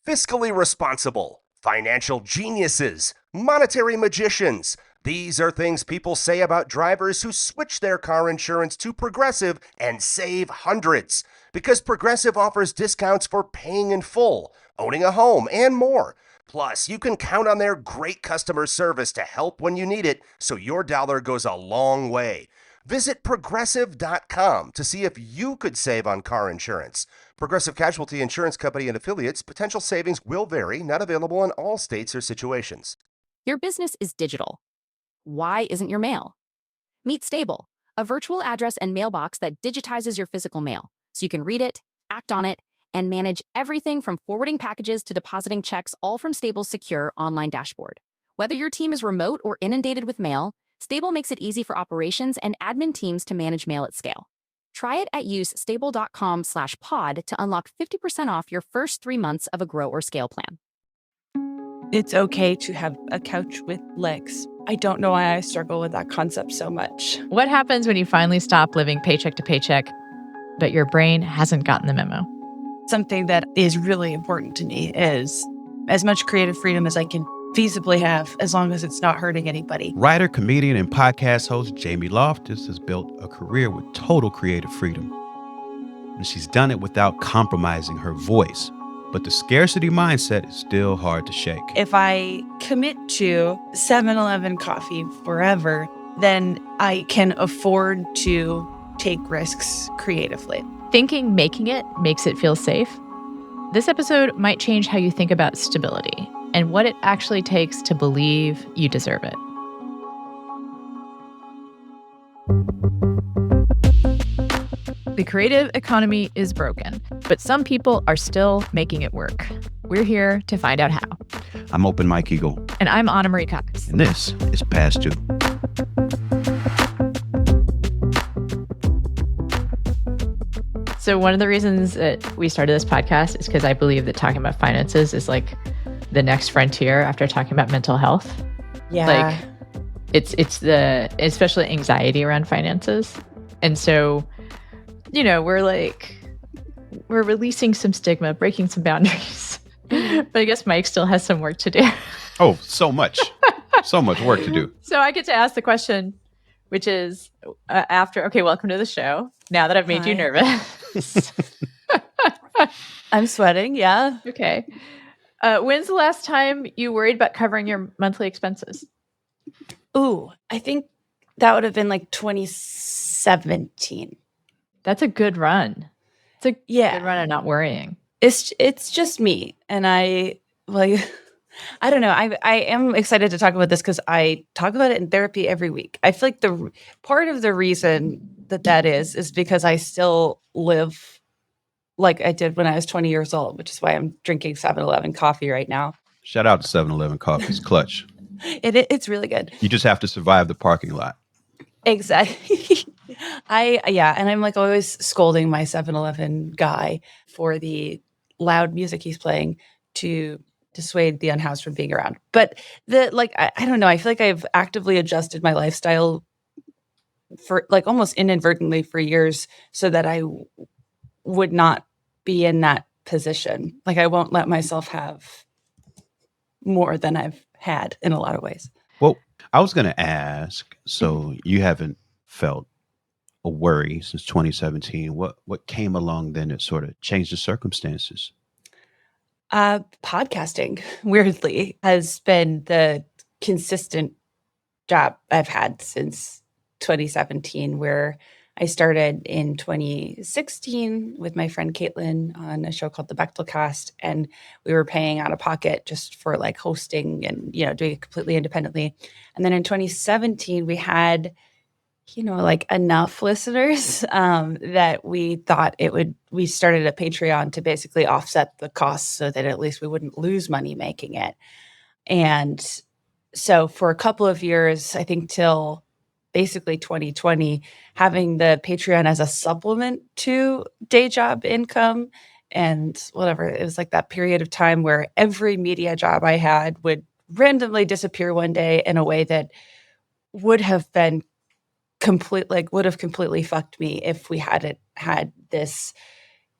fiscally responsible, financial geniuses, monetary magicians. These are things people say about drivers who switch their car insurance to Progressive and save hundreds. Because Progressive offers discounts for paying in full, owning a home, and more. Plus, you can count on their great customer service to help when you need it, so your dollar goes a long way. Visit Progressive.com to see if you could save on car insurance. Progressive Casualty Insurance Company and Affiliates. Potential savings will vary. Not available in all states or situations. Your business is digital. Why isn't your mail? Meet Stable, a virtual address and mailbox that digitizes your physical mail, so you can read it, act on it, and manage everything from forwarding packages to depositing checks, all from Stable's secure online dashboard. Whether your team is remote or inundated with mail, Stable makes it easy for operations and admin teams to manage mail at scale. Try it at usestable.com/pod to unlock 50% off your first 3 months of a grow or scale plan. It's okay to have a couch with legs. I don't know why I struggle with that concept so much. What happens when you finally stop living paycheck to paycheck, but your brain hasn't gotten the memo? Something that is really important to me is as much creative freedom as I can feasibly have, as long as it's not hurting anybody. Writer, comedian, and podcast host Jamie Loftus has built a career with total creative freedom. And she's done it without compromising her voice. But the scarcity mindset is still hard to shake. If I commit to 7-Eleven coffee forever, then I can afford to take risks creatively. Thinking making it makes it feel safe? This episode might change how you think about stability and what it actually takes to believe you deserve it. The creative economy is broken, but some people are still making it work. We're here to find out how. I'm Open Mike Eagle. And I'm Anna Marie Cox. And this is Past Due. So one of the reasons that we started this podcast is because I believe that talking about finances is like the next frontier after talking about mental health. Yeah. Like it's the, especially anxiety around finances. And so, you know, we're releasing some stigma, breaking some boundaries. But I guess Mike still has some work to do. Oh, so much. So much work to do. So I get to ask the question, which is welcome to the show. Now that I've made you nervous. I'm sweating, yeah. Okay. When's the last time you worried about covering your monthly expenses? Ooh, I think that would have been like 2017. That's a good run. It's a good run of not worrying. It's just me. And I don't know. I am excited to talk about this because I talk about it in therapy every week. I feel like the part of the reason that is because I still live like I did when I was 20 years old, which is why I'm drinking 7-Eleven coffee right now. Shout out to 7-Eleven coffee. It's clutch. It's really good. You just have to survive the parking lot. Exactly. And I'm like always scolding my 7-Eleven guy for the loud music he's playing to dissuade the unhoused from being around. But I don't know. I feel like I've actively adjusted my lifestyle for like almost inadvertently for years so that I would not be in that position. Like I won't let myself have more than I've had in a lot of ways. Well, I was going to ask, so you haven't felt a worry since 2017. What came along then that sort of changed the circumstances? Podcasting, weirdly, has been the consistent job I've had since 2017, where I started in 2016 with my friend Caitlin on a show called The Bechtel Cast, and we were paying out of pocket just for like hosting and, doing it completely independently. And then in 2017, we had, like enough listeners that we thought we started a Patreon to basically offset the costs so that at least we wouldn't lose money making it. And so for a couple of years, I think till basically 2020, having the Patreon as a supplement to day job income and whatever, it was like that period of time where every media job I had would randomly disappear one day in a way that would have been completely fucked me if we hadn't had this,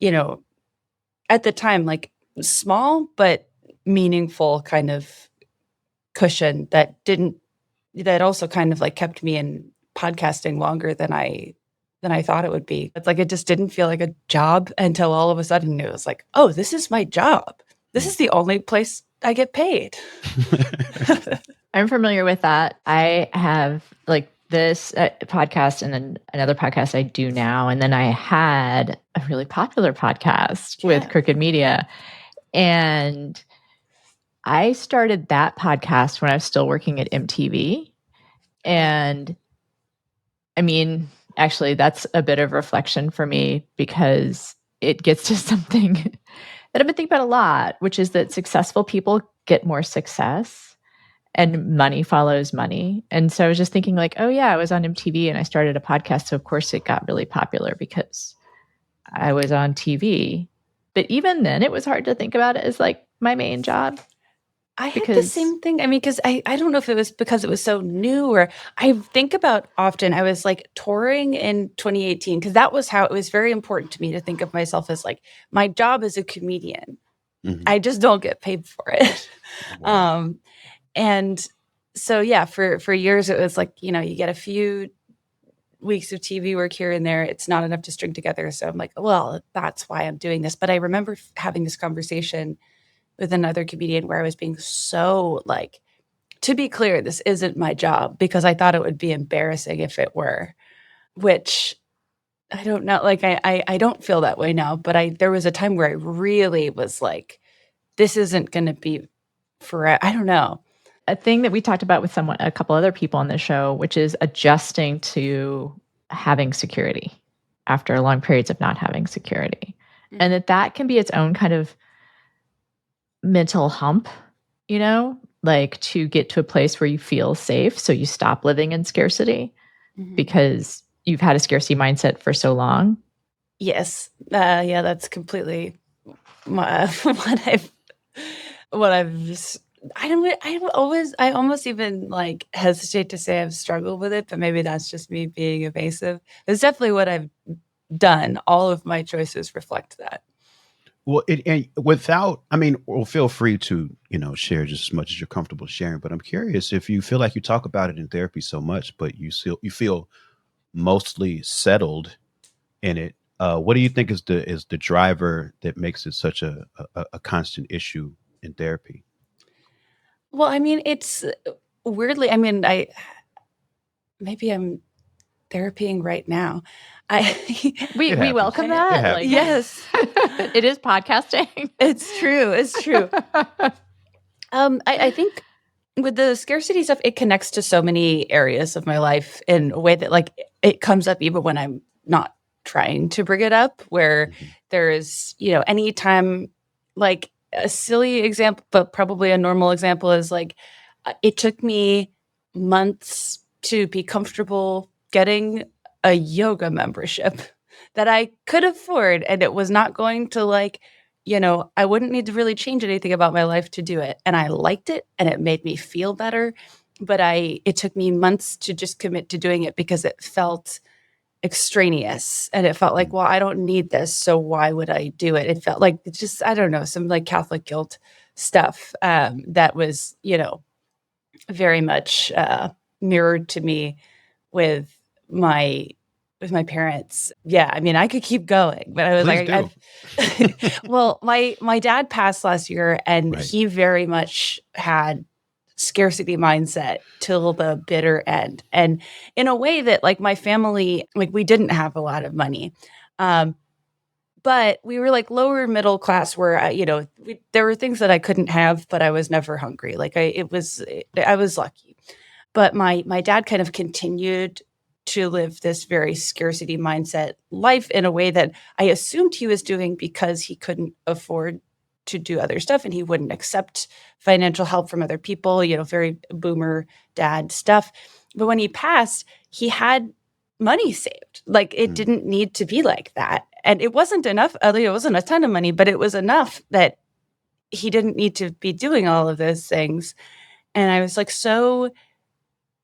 at the time, like small but meaningful kind of cushion that also kind of like kept me in podcasting longer than I thought it would be. It's like it just didn't feel like a job until all of a sudden it was like, oh, this is my job. This is the only place I get paid. I'm familiar with that. I have like this podcast and then another podcast I do now. And then I had a really popular podcast with Crooked Media. And I started that podcast when I was still working at MTV. And I mean, actually, that's a bit of reflection for me because it gets to something that I've been thinking about a lot, which is that successful people get more success and money follows money. And so I was just thinking like, oh yeah, I was on MTV and I started a podcast. So of course it got really popular because I was on TV. But even then it was hard to think about it as like my main job. I had the same thing. I mean, because I don't know if it was because it was so new or I think about often I was like touring in 2018 because that was how it was very important to me to think of myself as like my job as a comedian. Mm-hmm. I just don't get paid for it. Wow. And so, yeah, for years, it was like, you get a few weeks of TV work here and there. It's not enough to string together. So I'm like, well, that's why I'm doing this. But I remember having this conversation with another comedian where I was being so like, to be clear, this isn't my job because I thought it would be embarrassing if it were, which I don't know. Like, I don't feel that way now. But there was a time where I really was like, this isn't going to be forever. I don't know. A thing that we talked about with a couple other people on the show, which is adjusting to having security after long periods of not having security. Mm-hmm. And that can be its own kind of mental hump, like to get to a place where you feel safe. So you stop living in scarcity because you've had a scarcity mindset for so long. Yes. Yeah, that's completely what I've I almost even like hesitate to say I've struggled with it, but maybe that's just me being evasive. It's definitely what I've done. All of my choices reflect that. Well, feel free to, share just as much as you're comfortable sharing, but I'm curious if you feel like you talk about it in therapy so much, but you feel mostly settled in it. What do you think is the driver that makes it such a constant issue in therapy? Well, I mean, it's weirdly, maybe I'm therapying right now. We welcome that. Like, yes, it is podcasting. It's true. I think with the scarcity stuff, it connects to so many areas of my life in a way that like it comes up even when I'm not trying to bring it up, where there is, anytime, like a silly example, but probably a normal example is like, it took me months to be comfortable getting a yoga membership that I could afford. And it was not going to like, I wouldn't need to really change anything about my life to do it. And I liked it and it made me feel better. But it took me months to just commit to doing it because it felt extraneous and it felt like, well, I don't need this. So why would I do it? It felt like just, I don't know, some like Catholic guilt stuff that was, very much mirrored to me with my parents. Yeah, I mean, I could keep going, but I was well, my dad passed last year and he very much had scarcity mindset till the bitter end. And in a way that like my family, like we didn't have a lot of money. But we were like lower middle class where, there were things that I couldn't have, but I was never hungry. Like I was lucky. But my dad kind of continued to live this very scarcity mindset life in a way that I assumed he was doing because he couldn't afford to do other stuff and he wouldn't accept financial help from other people, very boomer dad stuff. But when he passed, he had money saved. Like it didn't need to be like that. And it wasn't enough. It wasn't a ton of money, but it was enough that he didn't need to be doing all of those things. And I was like, so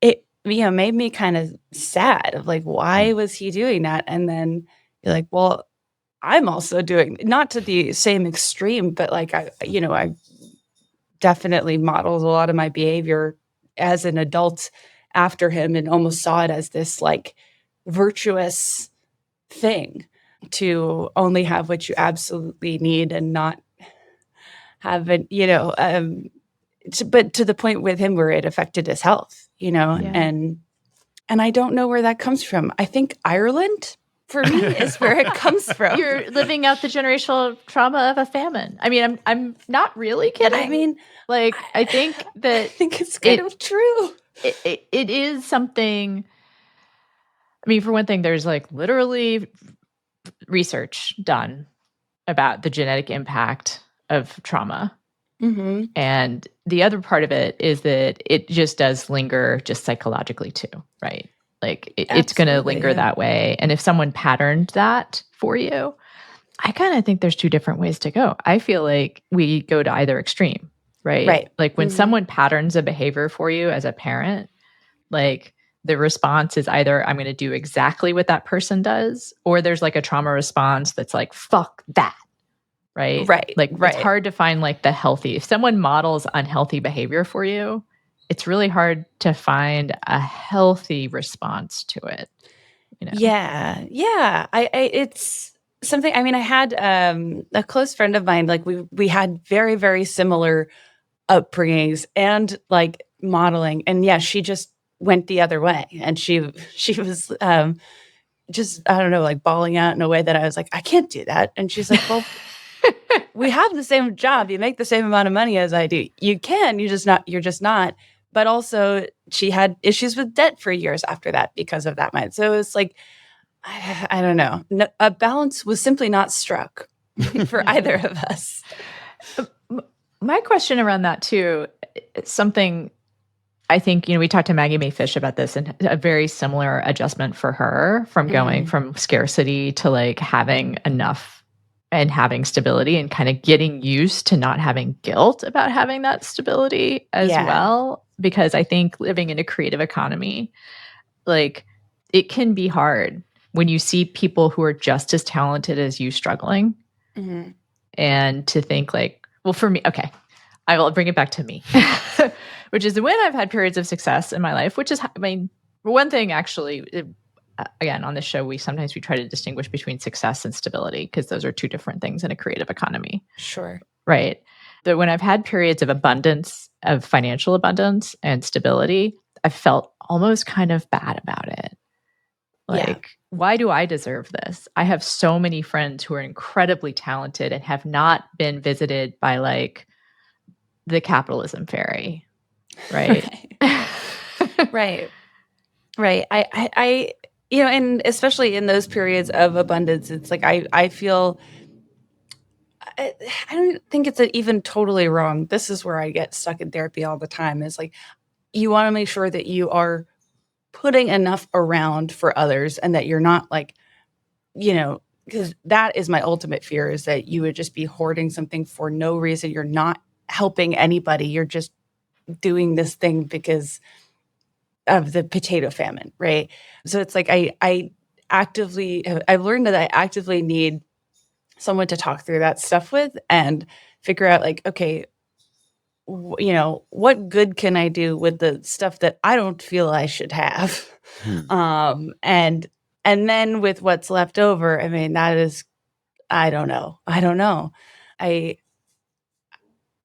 it, made me kind of sad of like, why was he doing that? And then you're like, well, I'm also doing, not to the same extreme, but like I definitely modeled a lot of my behavior as an adult after him and almost saw it as this like virtuous thing to only have what you absolutely need and not have it, but to the point with him where it affected his health, Yeah. and I don't know where that comes from. I think Ireland for me is where it comes from. You're living out the generational trauma of a famine. I mean, I'm not really kidding. I mean, like, I think that I think it's kind of true. It is something. I mean, for one thing, there's like literally research done about the genetic impact of trauma. Mm-hmm. And the other part of it is that it just does linger just psychologically too, right? Like it's going to linger that way. And if someone patterned that for you, I kind of think there's two different ways to go. I feel like we go to either extreme, right? Right. Like when someone patterns a behavior for you as a parent, like the response is either I'm going to do exactly what that person does, or there's like a trauma response that's like, fuck that. Right. Like it's hard to find like the healthy. If someone models unhealthy behavior for you, it's really hard to find a healthy response to it. Yeah. It's something. I mean, I had a close friend of mine. Like we had very, very similar upbringings and like modeling. And yeah, she just went the other way, and she was just, I don't know, like bawling out in a way that I was like, I can't do that. And she's like, well, we have the same job. You make the same amount of money as I do. You're just not. But also she had issues with debt for years after that because of that mind. So it's like, I don't know. No, a balance was simply not struck for either of us. My question around that too, something I think, we talked to Maggie Mae Fish about this, and a very similar adjustment for her from going from scarcity to like having enough and having stability, and kind of getting used to not having guilt about having that stability as well. Because I think living in a creative economy, like it can be hard when you see people who are just as talented as you struggling. Mm-hmm. And to think like, well, for me, okay, I will bring it back to me, which is when I've had periods of success in my life, which is, I mean, one thing actually, again, on this show, we try to distinguish between success and stability, because those are two different things in a creative economy. Sure. Right. But when I've had periods of abundance, of financial abundance and stability, I've felt almost kind of bad about it. Like, why do I deserve this? I have so many friends who are incredibly talented and have not been visited by like the capitalism fairy. Right. Right. I and especially in those periods of abundance, it's like I feel I don't think it's even totally wrong. This is where I get stuck in therapy all the time. Is like, you want to make sure that you are putting enough around for others, and that you're not like, because that is my ultimate fear, is that you would just be hoarding something for no reason. You're not helping anybody. You're just doing this thing because of the potato famine, right? So it's like I've learned that I actively need someone to talk through that stuff with and figure out like, okay, what good can I do with the stuff that I don't feel I should have? And then with what's left over, I mean, that is, I don't know. I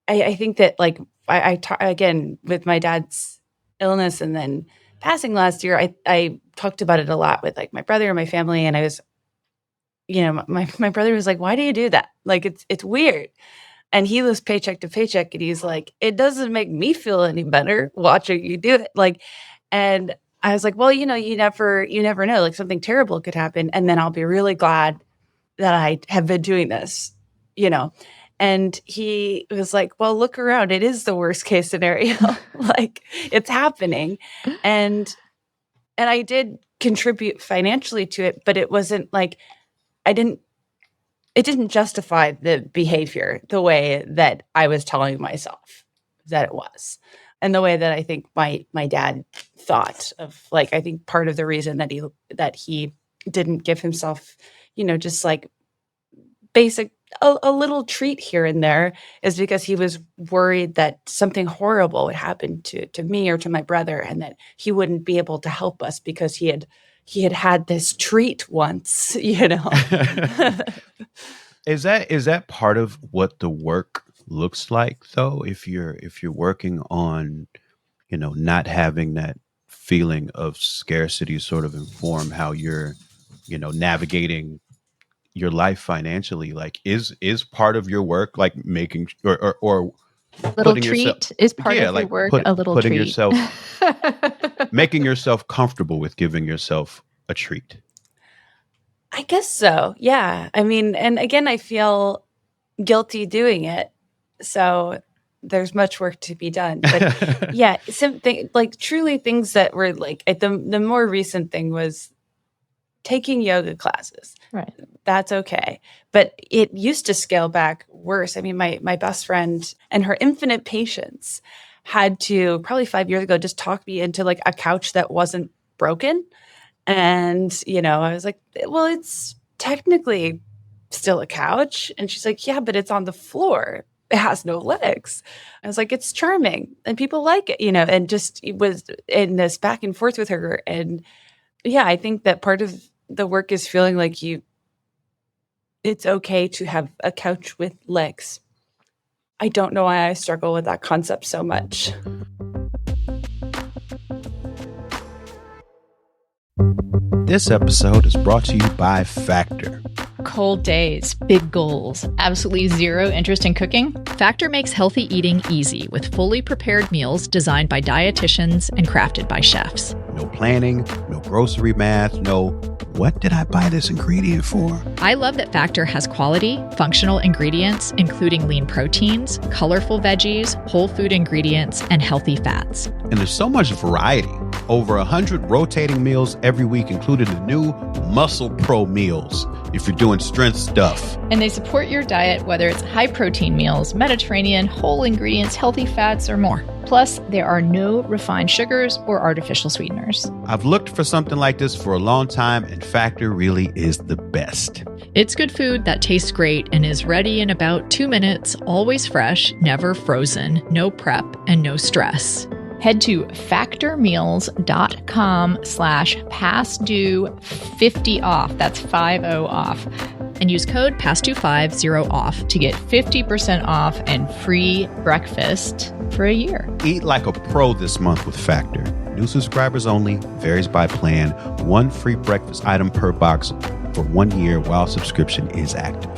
think that like again, with my dad's illness and then passing last year, I talked about it a lot with like my brother and my family. And I was, my brother was like, why do you do that? Like, it's weird. And he lives paycheck to paycheck. And he's like, it doesn't make me feel any better watching you do it. Like, and I was like, well, you never know, like something terrible could happen. And then I'll be really glad that I have been doing this, And he was like, well, look around. It is the worst case scenario. Like, it's happening. And I did contribute financially to it, but it wasn't like, it didn't justify the behavior the way that I was telling myself that it was. And the way that I think my dad thought of, like, I think part of the reason that he didn't give himself, just like basic, a little treat here and there is because he was worried that something horrible would happen to me or to my brother, and that he wouldn't be able to help us because he had this treat once, Is that part of what the work looks like though? If you're working on, not having that feeling of scarcity sort of inform how you're, navigating your life financially, like is part of your work like making or Little putting yourself, treat is part yeah, of your like work, a little putting treat. yourself, making yourself comfortable with giving yourself a treat. I guess so. Yeah. I mean, and again, I feel guilty doing it. So there's much work to be done. But yeah, something like truly things that were like the more recent thing was taking yoga classes. Right. That's okay. But it used to scale back worse. I mean, my best friend and her infinite patience had to probably 5 years ago just talk me into like a couch that wasn't broken. And, I was like, well, it's technically still a couch. And she's like, yeah, but it's on the floor. It has no legs. I was like, it's charming and people like it, and just it was in this back and forth with her. And yeah, I think that part of the work is feeling like it's okay to have a couch with legs. I don't know why I struggle with that concept so much. This episode is brought to you by Factor. Cold days, big goals, absolutely zero interest in cooking? Factor makes healthy eating easy with fully prepared meals designed by dietitians and crafted by chefs. No planning, no grocery math, no what did I buy this ingredient for? I love that Factor has quality, functional ingredients, including lean proteins, colorful veggies, whole food ingredients, and healthy fats. And there's so much variety. Over 100 rotating meals every week, including the new Muscle Pro meals, if you're doing strength stuff. And they support your diet, whether it's high protein meals, Mediterranean, whole ingredients, healthy fats, or more. Plus, there are no refined sugars or artificial sweeteners. I've looked for something like this for a long time, and Factor really is the best. It's good food that tastes great and is ready in about 2 minutes, always fresh, never frozen, no prep, and no stress. Head to factormeals.com/pastdue50off. That's 50 off. And use code PASTDUE50OFF to get 50% off and free breakfast for a year. Eat like a pro this month with Factor. New subscribers only, varies by plan. One free breakfast item per box for 1 year while subscription is active.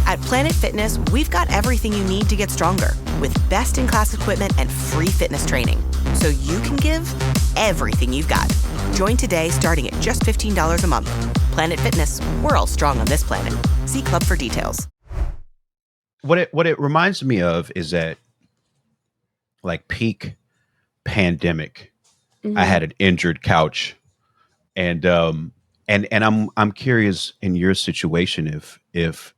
At Planet Fitness, we've got everything you need to get stronger with best-in-class equipment and free fitness training, so you can give everything you've got. Join today starting at just $15 a month. Planet Fitness, we're all strong on this planet. See Club for details. What it reminds me of is that, like, peak pandemic, I had an injured couch, and I'm curious in your situation if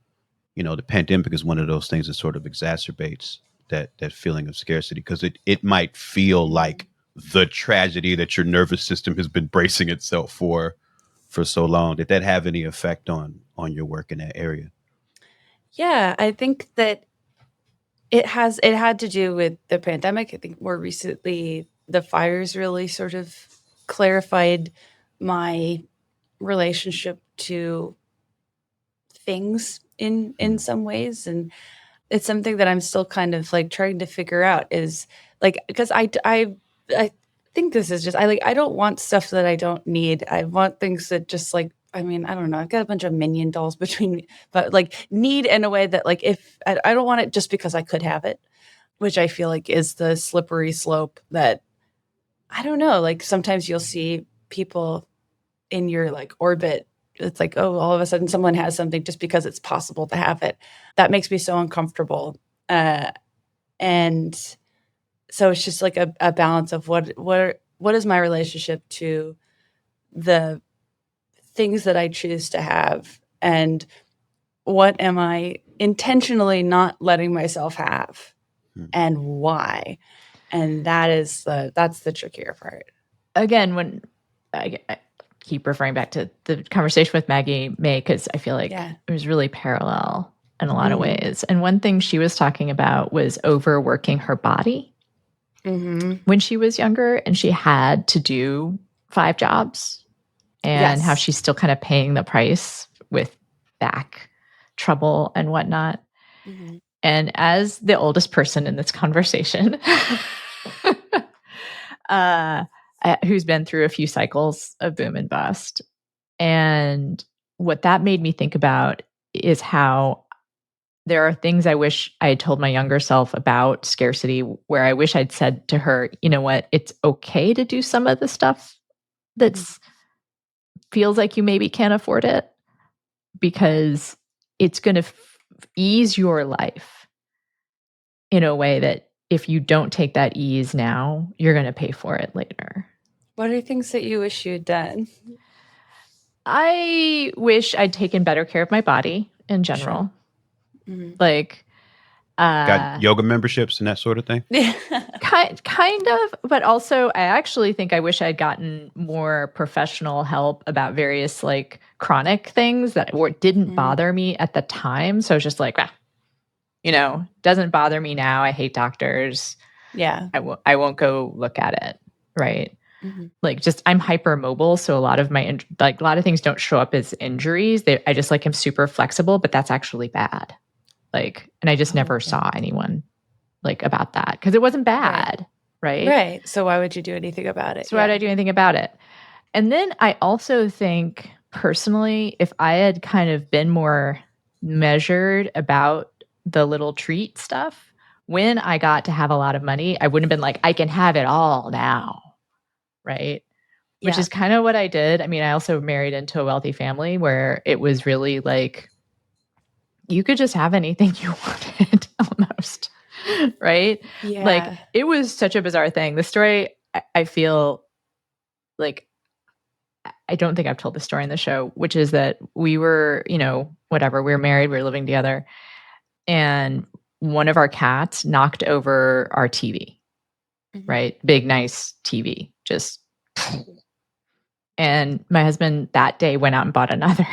the pandemic is one of those things that sort of exacerbates that feeling of scarcity, because it might feel like the tragedy that your nervous system has been bracing itself for so long. Did that have any effect on your work in that area? Yeah, I think that it had to do with the pandemic. I think more recently, the fires really sort of clarified my relationship to things in some ways. And it's something that I'm still kind of like trying to figure out is like, because I think this is just, I don't want stuff that I don't need. I want things that just like, I mean, I don't know. I've got a bunch of Minion dolls between me, but like need in a way that like, if I don't want it just because I could have it, which I feel like is the slippery slope that I don't know. Like sometimes you'll see people in your like orbit. It's like, oh, all of a sudden someone has something just because it's possible to have it. That makes me so uncomfortable. And so it's just like a balance of what is my relationship to the things that I choose to have, and what am I intentionally not letting myself have, and why? And that's the trickier part. Again, when keep referring back to the conversation with Maggie May because I feel like it was really parallel in a lot of ways. And one thing she was talking about was overworking her body when she was younger, and she had to do 5 jobs, and how she's still kind of paying the price with back trouble and whatnot. And as the oldest person in this conversation, who's been through a few cycles of boom and bust, and what that made me think about is how there are things I wish I had told my younger self about scarcity, where I wish I'd said to her, you know what, it's okay to do some of the stuff that's feels like you maybe can't afford it, because it's going to ease your life in a way that if you don't take that ease now, you're going to pay for it later. What are things that you wish you had done? I wish I'd taken better care of my body in general. Like, got yoga memberships and that sort of thing. kind of, but also I actually think I wish I'd gotten more professional help about various like chronic things that didn't bother me at the time. So it's just like, doesn't bother me now. I hate doctors. Yeah, I won't go look at it. Right. Like, just I'm hypermobile, so a lot of my a lot of things don't show up as injuries. I just like am super flexible, but that's actually bad. Like, and I just never saw anyone like about that because it wasn't bad, right? Right. So why would you do anything about it? So why would I do anything about it? And then I also think personally, if I had kind of been more measured about the little treat stuff, when I got to have a lot of money, I wouldn't have been like, I can have it all now. Right. Which is kind of what I did. I mean, I also married into a wealthy family where it was really like, you could just have anything you wanted almost. Right. Yeah. Like, it was such a bizarre thing. The story, I feel like, I don't think I've told the story in the show, which is that we were, whatever, we were married, we were living together. And one of our cats knocked over our TV. Right? Big, nice TV. Just. And my husband that day went out and bought another.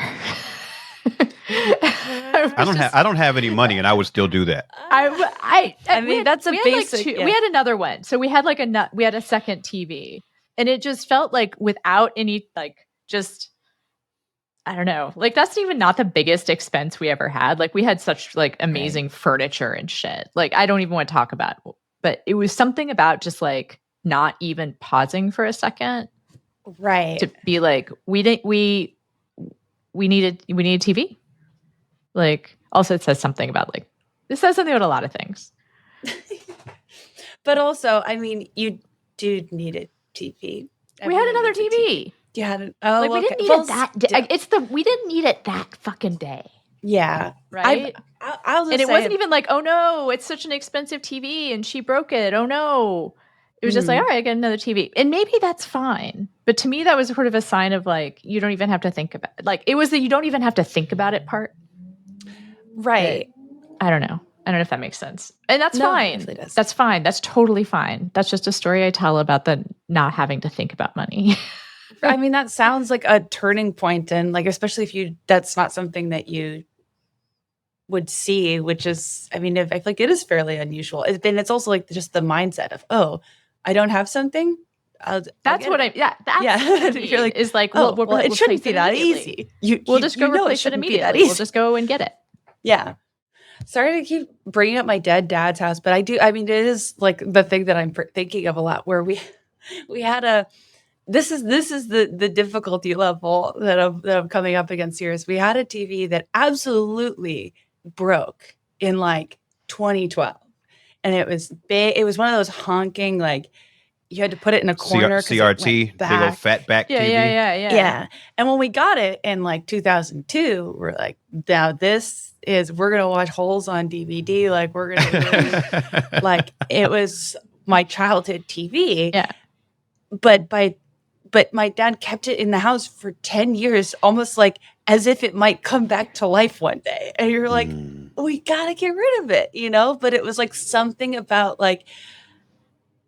I don't have any money, and I would still do that. I mean, that's a basic. We had another one, so we had we had a second TV, and it just felt like without any just. I don't know. Like, that's even not the biggest expense we ever had. Like, we had such amazing furniture and shit. Like, I don't even want to talk about it. But it was something about just not even pausing for a second. Right. To be like, we needed TV. Like, also it says something about this says something about a lot of things. But also, I mean, you do need a TV. We had another TV. You had it. Oh, we didn't need it that day. We didn't need it that fucking day. Yeah. Right. I'll just and it wasn't even like, oh no, it's such an expensive TV and she broke it. Oh no. It was just like, all right, I get another TV. And maybe that's fine. But to me, that was sort of a sign of you don't even have to think about it. It was the you don't even have to think about it part. Right. I don't know. I don't know if that makes sense. And that's fine. That's fine. That's totally fine. That's just a story I tell about the not having to think about money. I mean, that sounds like a turning point. And especially if that's not something that you would see, which is, I mean, I feel like it is fairly unusual. Then it's also just the mindset of, oh, I don't have something. That's what I. Yeah, you're like, is like, well, it shouldn't be that easy. We'll just go replace it immediately. We'll just go and get it. Yeah. Sorry to keep bringing up my dad's house, but I do. I mean, it is the thing that I'm thinking of a lot. Where we had a. This is the difficulty level that I'm coming up against here. Is we had a TV that absolutely broke in 2012, and it was big. It was one of those honking you had to put it in a corner. CRT, big old fat back TV. Yeah. And when we got it in 2002, we're like, now we're gonna watch Holes on DVD. We're gonna really, it was my childhood TV. Yeah. But my dad kept it in the house for 10 years, almost as if it might come back to life one day. And you're like, we gotta get rid of it, But it was something about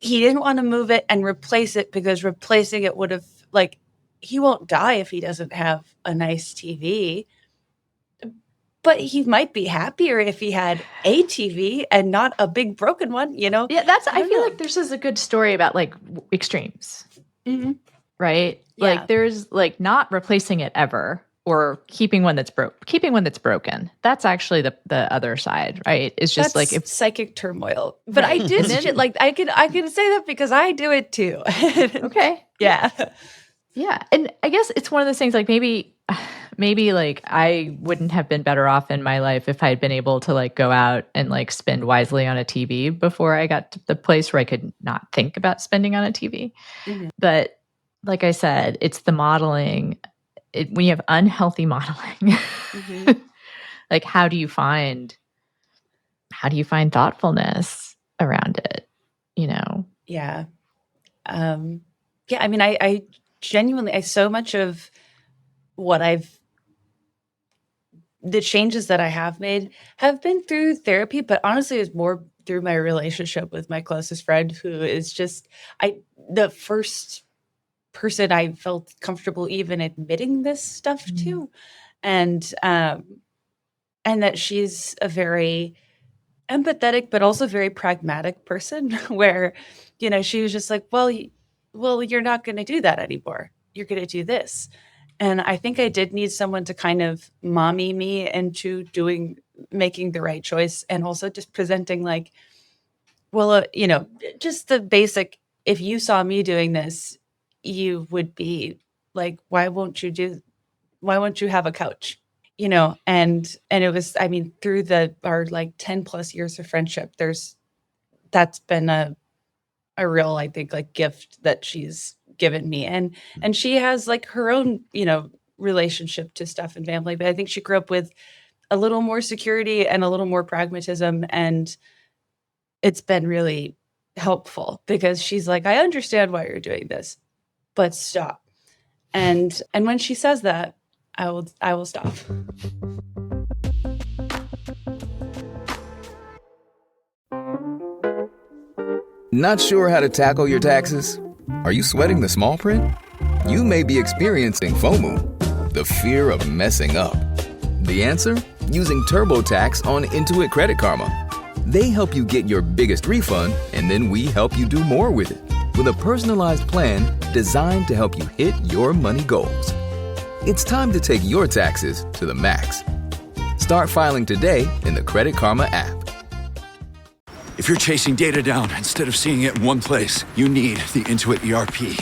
he didn't want to move it and replace it because replacing it would have he won't die if he doesn't have a nice TV, but he might be happier if he had a TV and not a big broken one, you know? Yeah, I feel like this is a good story about like extremes, right? Yeah. Like there's like not replacing it ever or keeping one that's broken. That's actually the other side, right? It's just That's like if psychic turmoil. But I did shit, like I can say that because I do it too. okay. Yeah. Yeah. And I guess it's one of those things like maybe like I wouldn't have been better off in my life if I had been able to like go out and like spend wisely on a TV before I got to the place where I could not think about spending on a TV. But like I said, it's the modeling. When you have unhealthy modeling, like how do you find thoughtfulness around it, you know? Yeah. Yeah, I mean, I genuinely, so much of what the changes that I have made have been through therapy, but honestly, it's more through my relationship with my closest friend, who is just, the first person I felt comfortable even admitting this stuff to. And that she's a very empathetic, but also very pragmatic person where, you know, she was just like, well, you're not going to do that anymore. You're going to do this. And I think I did need someone to kind of mommy me into making the right choice, and also just presenting like, well, you know, just the basic, if you saw me doing this, you would be like, why won't you have a couch? You know, and it was, I mean, through our like 10 plus years of friendship, that's been a real, I think, like gift that she's given me. And she has like her own, you know, relationship to stuff and family, but I think she grew up with a little more security and a little more pragmatism. And it's been really helpful because she's like, I understand why you're doing this, but stop. And when she says that, I will stop. Not sure how to tackle your taxes? Are you sweating the small print? You may be experiencing FOMO, the fear of messing up. The answer? Using TurboTax on Intuit Credit Karma. They help you get your biggest refund, and then we help you do more with it with a personalized plan designed to help you hit your money goals. It's time to take your taxes to the max. Start filing today in the Credit Karma app. If you're chasing data down instead of seeing it in one place, you need the Intuit ERP.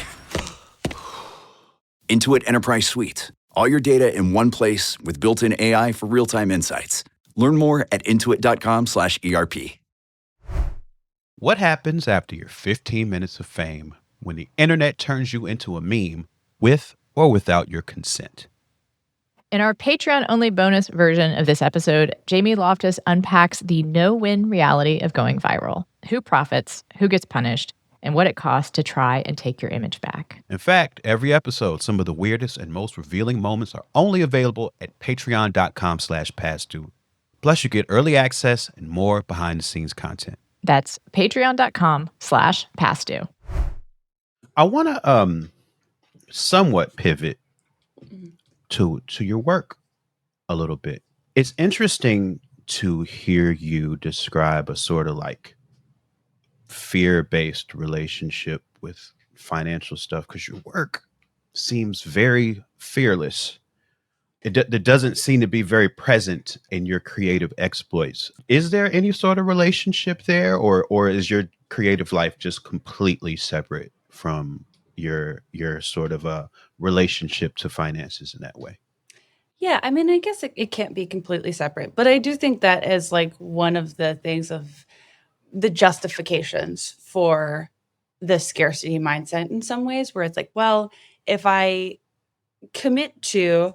Intuit Enterprise Suite. All your data in one place with built-in AI for real-time insights. Learn more at intuit.com/ERP. What happens after your 15 minutes of fame when the internet turns you into a meme with or without your consent? In our Patreon-only bonus version of this episode, Jamie Loftus unpacks the no-win reality of going viral. Who profits, who gets punished, and what it costs to try and take your image back. In fact, every episode, some of the weirdest and most revealing moments are only available at patreon.com/passdue. Plus, you get early access and more behind-the-scenes content. That's patreon.com/passdue. I want to somewhat pivot to your work a little bit. It's interesting to hear you describe a sort of like fear-based relationship with financial stuff, because your work seems very fearless. It doesn't seem to be very present in your creative exploits. Is there any sort of relationship there, or is your creative life just completely separate from your sort of a relationship to finances in that way? Yeah, I mean, I guess it can't be completely separate, but I do think that is like one of the things of the justifications for the scarcity mindset in some ways, where it's like, well, if I commit to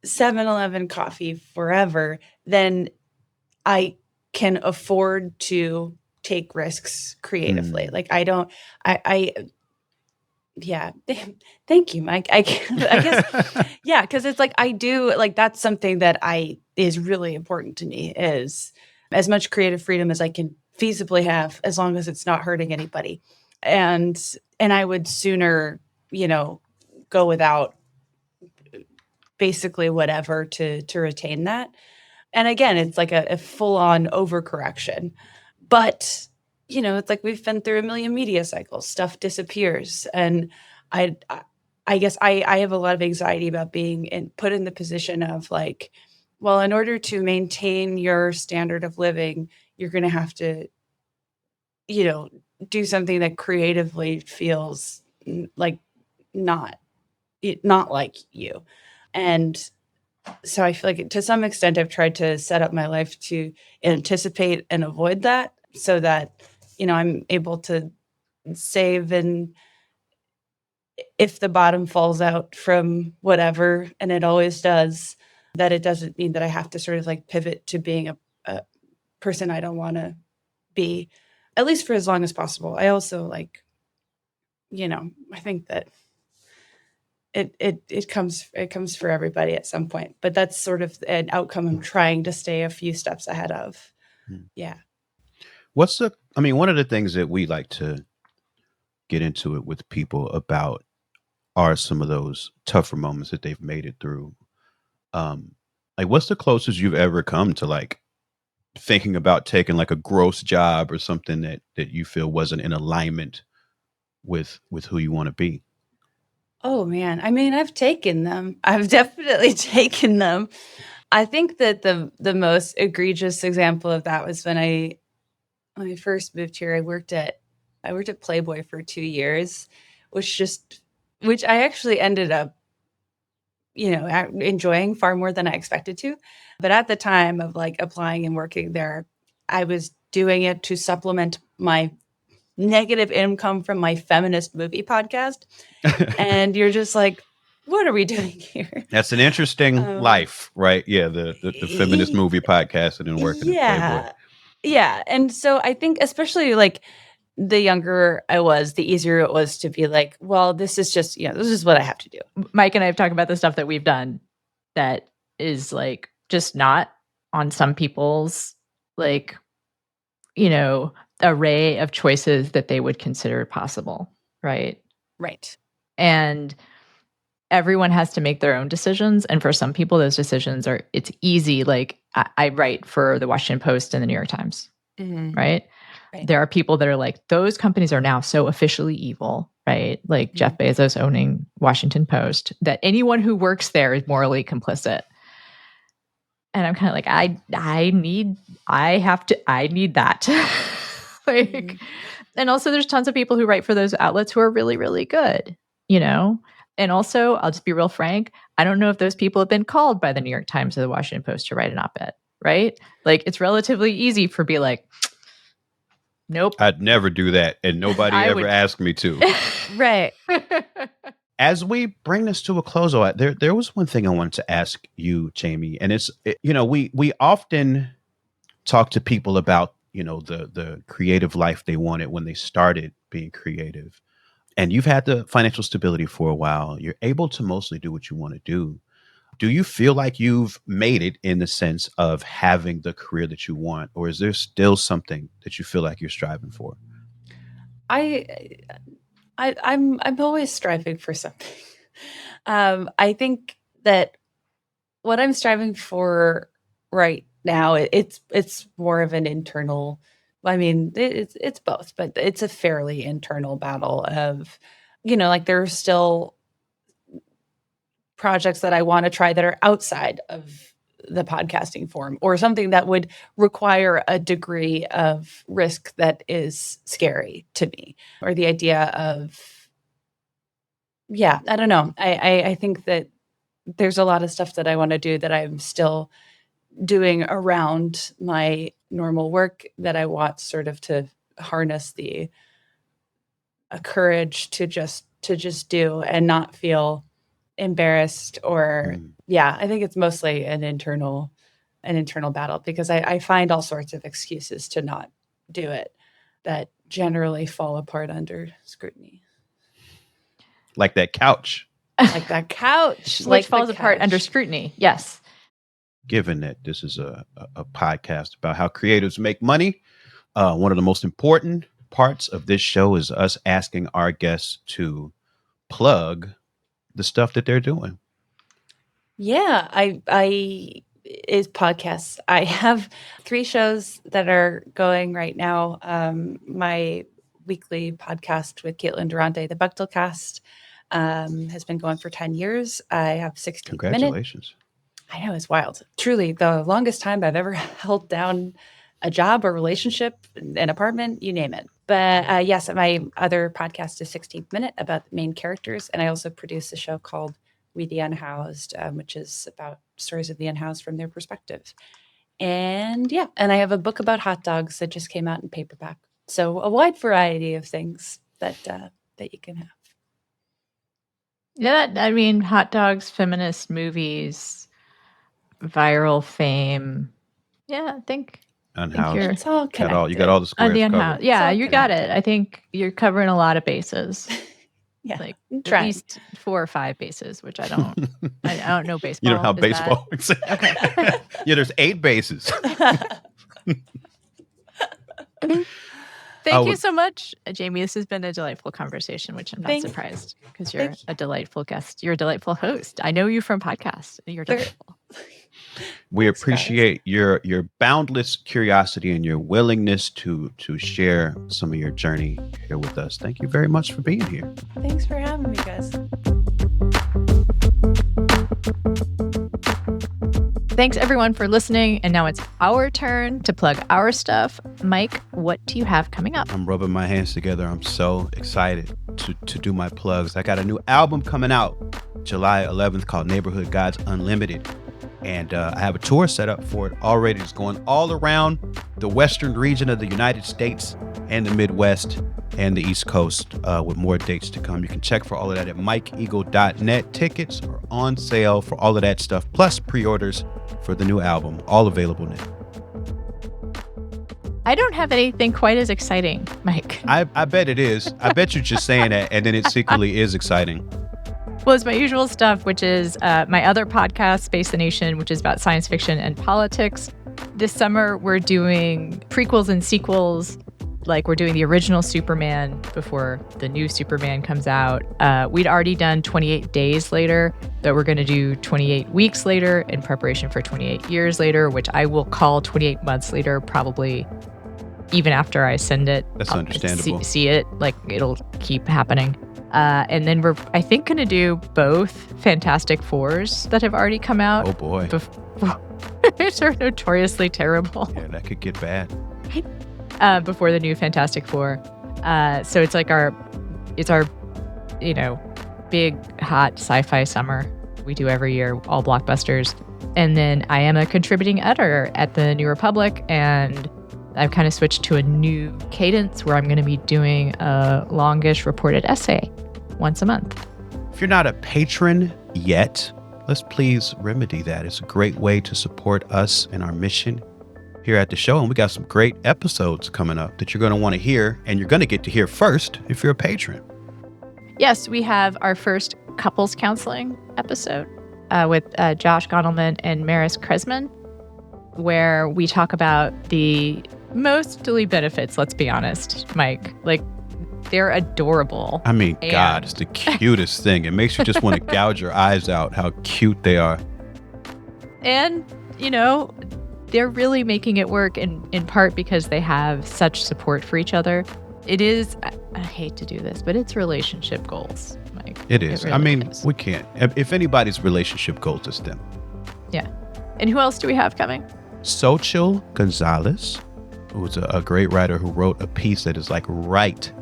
7-Eleven coffee forever, then I can afford to take risks creatively. Like yeah. Thank you, Mike. I guess, yeah, because it's like I do, like that's something that is really important to me, is as much creative freedom as I can feasibly have, as long as it's not hurting anybody. And I would sooner, you know, go without basically whatever to retain that. And again, it's like a full on overcorrection. But, it's like we've been through a million media cycles, stuff disappears. And I guess I have a lot of anxiety about being put in the position of like, well, in order to maintain your standard of living, you're going to have to, do something that creatively feels like not like you. And so I feel like to some extent I've tried to set up my life to anticipate and avoid that so that, I'm able to save, and if the bottom falls out from whatever, and it always does, that it doesn't mean that I have to sort of like pivot to being a person I don't want to be, at least for as long as possible. I also like, I think that it comes for everybody at some point, but that's sort of an outcome I'm trying to stay a few steps ahead of. Yeah. One of the things that we like to get into it with people about are some of those tougher moments that they've made it through. Like what's the closest you've ever come to like thinking about taking like a gross job or something that you feel wasn't in alignment with who you want to be? Oh man, I mean, I've taken them. I've definitely taken them. I think that the most egregious example of that was when I first moved here. I worked at Playboy for 2 years, which I actually ended up, enjoying far more than I expected to. But at the time of like applying and working there, I was doing it to supplement my negative income from my feminist movie podcast. And you're just like, what are we doing here? That's an interesting life, right? Yeah, the feminist movie podcast and then working at Playboy. Yeah. And so I think especially like the younger I was, the easier it was to be like, well, this is just, this is what I have to do. Mike and I have talked about the stuff that we've done that is like just not on some people's like, array of choices that they would consider possible. Right. Right. And everyone has to make their own decisions. And for some people, those decisions it's easy. Like I write for the Washington Post and the New York Times, right? There are people that are like, those companies are now so officially evil, right? Like Jeff Bezos owning Washington Post, that anyone who works there is morally complicit. And I'm kind of like, I need that. Like, and also there's tons of people who write for those outlets who are really, really good, And also, I'll just be real frank, I don't know if those people have been called by the New York Times or the Washington Post to write an op-ed, right? Like, it's relatively easy for be like, nope. I'd never do that, and nobody ever asked me to. Right. As we bring this to a close, there was one thing I wanted to ask you, Jamie, and we often talk to people about, the creative life they wanted when they started being creative. And you've had the financial stability for a while. You're able to mostly do what you want to do. Do you feel like you've made it in the sense of having the career that you want, or is there still something that you feel like you're striving for? I'm always striving for something. I think that what I'm striving for right now, it's more of an internal. I mean, it's both, but it's a fairly internal battle of, like there are still projects that I want to try that are outside of the podcasting form, or something that would require a degree of risk that is scary to me, or the idea of, I don't know. I think that there's a lot of stuff that I want to do that I'm still doing around my normal work that I want sort of to harness the courage to just do and not feel embarrassed or I think it's mostly an internal battle, because I find all sorts of excuses to not do it that generally fall apart under scrutiny. Like that couch. Which falls apart under scrutiny. Yes. Given that this is a podcast about how creatives make money, one of the most important parts of this show is us asking our guests to plug the stuff that they're doing? Yeah, I is podcasts. I have 3 shows that are going right now. My weekly podcast with Caitlin Durante, the Bechtel Cast, has been going for 10 years. I have 60 minutes. Congratulations. I know, it's wild. Truly, the longest time I've ever held down a job, a relationship, an apartment, you name it. But yes, my other podcast is 16th Minute about the main characters. And I also produce a show called We the Unhoused, which is about stories of the unhoused from their perspective. And yeah, and I have a book about hot dogs that just came out in paperback. So a wide variety of things that you can have. Yeah, I mean, hot dogs, feminist movies, viral fame. Yeah, I think Unhoused. you're It's all connected. You got all the squares the covered. unhoused. Yeah, all you got connected. it. I think you're covering a lot of bases. Yeah, Like I'm at trying. least 4 or 5 bases, which I don't know baseball. You know how Is baseball works. Okay. Yeah, there's 8 bases. Thank you so much, Jamie. This has been a delightful conversation, which I'm not surprised because you're Thank a delightful guest. You're a delightful host. I know you from podcasts. You're delightful. We Thanks, appreciate your boundless curiosity and your willingness to share some of your journey here with us. Thank you very much for being here. Thanks for having me, guys. Thanks, everyone, for listening. And now it's our turn to plug our stuff. Mike, what do you have coming up? I'm rubbing my hands together. I'm so excited to do my plugs. I got a new album coming out July 11th called Neighborhood Gods Unlimited. And I have a tour set up for it already. It's going all around the western region of the United States and the Midwest and the East Coast with more dates to come. You can check for all of that at mikeeagle.net. Tickets are on sale for all of that stuff, plus pre-orders for the new album, all available now. I don't have anything quite as exciting, Mike. I bet it is. I bet you're just saying that, and then it secretly is exciting. Well, it's my usual stuff, which is my other podcast, Space the Nation, which is about science fiction and politics. This summer, we're doing prequels and sequels. Like, we're doing the original Superman before the new Superman comes out. We'd already done 28 Days Later, but we're going to do 28 Weeks Later in preparation for 28 Years Later, which I will call 28 Months Later, probably even after I send it. That's I'll understandable. See it, like, it'll keep happening. And then we're, I think, going to do both Fantastic Fours that have already come out. Oh, boy. Which are notoriously terrible. Yeah, that could get bad. Before the new Fantastic Four. So it's like our, big, hot sci-fi summer we do every year, all blockbusters. And then I am a contributing editor at the New Republic, and I've kind of switched to a new cadence where I'm going to be doing a longish reported essay once a month. If you're not a patron yet, let's please remedy that. It's a great way to support us and our mission here at the show. And we got some great episodes coming up that you're going to want to hear, and you're going to get to hear first if you're a patron. Yes, we have our first couples counseling episode with Josh Gondelman and Maris Kresman, where we talk about the mostly benefits, let's be honest, Mike. Like, they're adorable. I mean, God, it's the cutest thing. It makes you just want to gouge your eyes out how cute they are. And, they're really making it work in part because they have such support for each other. It is, I hate to do this, but it's relationship goals, Mike. It is. It really is. We can't. If anybody's relationship goals, it's them. Yeah. And who else do we have coming? Xochitl Gonzalez, who's a great writer who wrote a piece that is like right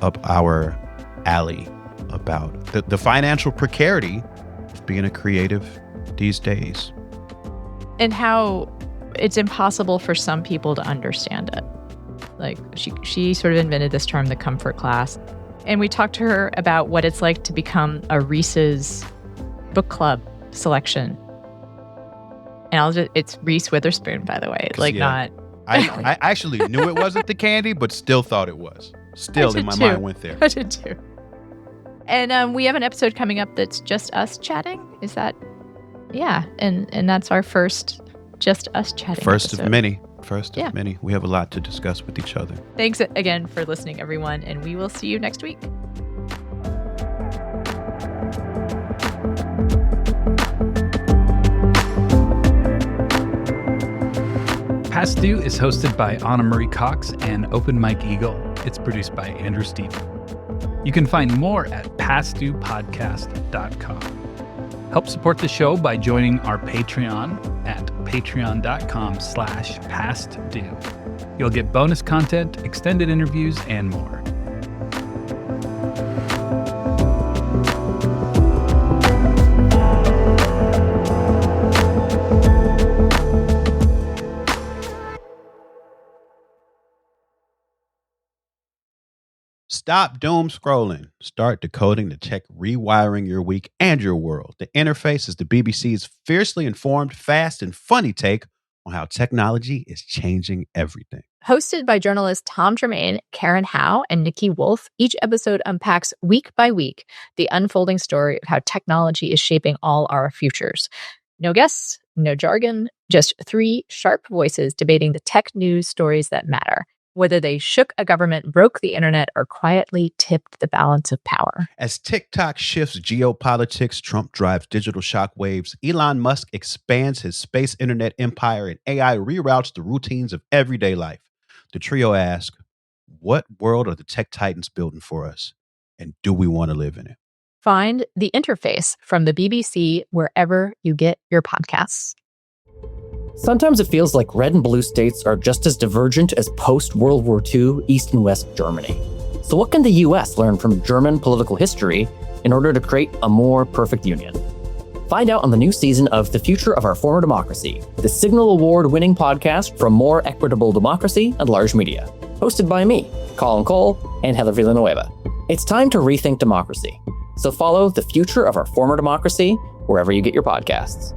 up our alley about the financial precarity of being a creative these days. And how it's impossible for some people to understand it. Like, she sort of invented this term, the comfort class. And we talked to her about what it's like to become a Reese's book club selection. And it's Reese Witherspoon, by the way. Like, yeah, not... I actually knew it wasn't the candy, but still thought it was. Still in my mind went there. I did too. And we have an episode coming up that's just us chatting. Is that? Yeah. And that's our first just us chatting First episode. of many. First of many. We have a lot to discuss with each other. Thanks again for listening, everyone. And we will see you next week. Past Due is hosted by Anna Marie Cox and Open Mike Eagle. It's produced by Andrew Stephen. You can find more at pastduepodcast.com. Help support the show by joining our Patreon at patreon.com/pastdue. You'll get bonus content, extended interviews, and more. Stop doom scrolling. Start decoding the tech, rewiring your week and your world. The Interface is the BBC's fiercely informed, fast, and funny take on how technology is changing everything. Hosted by journalists Tom Tremaine, Karen Howe, and Nikki Wolf, each episode unpacks week by week the unfolding story of how technology is shaping all our futures. No guests, no jargon, just three sharp voices debating the tech news stories that matter. Whether they shook a government, broke the internet, or quietly tipped the balance of power. As TikTok shifts geopolitics, Trump drives digital shockwaves, Elon Musk expands his space internet empire, and AI reroutes the routines of everyday life. The trio asks, what world are the tech titans building for us? And do we want to live in it? Find The Interface from the BBC wherever you get your podcasts. Sometimes it feels like red and blue states are just as divergent as post-World War II East and West Germany. So what can the US learn from German political history in order to create a more perfect union? Find out on the new season of The Future of Our Former Democracy, the Signal Award-winning podcast for more equitable democracy and large media. Hosted by me, Colin Cole, and Heather Villanueva. It's time to rethink democracy. So follow The Future of Our Former Democracy wherever you get your podcasts.